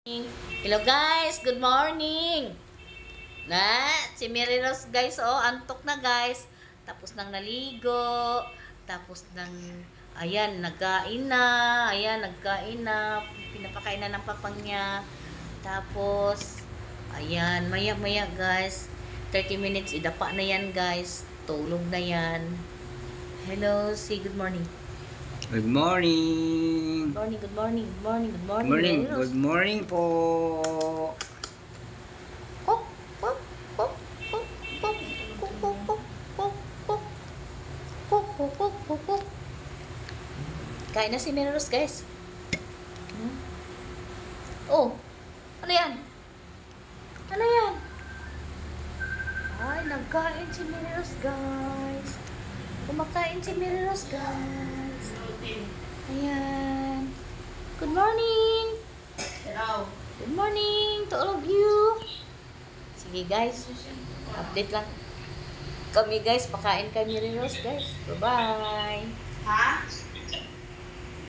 Hello guys, good morning. Si Mary Rose guys, antok na guys. Tapos nang naligo, tapos nang nagkain na. Nagkain na, pinapakain na ng papang niya. Tapos maya-maya guys, 30 minutes idapa na yan guys. Tulog na yan. Hello, say good morning. Good morning. Good morning. Good morning po. Kok, kok, kok, kok, kok, kok, kok, kok, kok, kok, kok, kok, kok, kok, kok. Kain na si Meros, guys. Oh, ano yan? Ano yan? Ay, nagkain si Meros, guys. Kumakain si Meros, guys. Ayan. Good morning. Hello. Good morning to all of you. Sige guys, update lang kami guys. Pakain kami rin Rose guys. Bye-bye. Ha?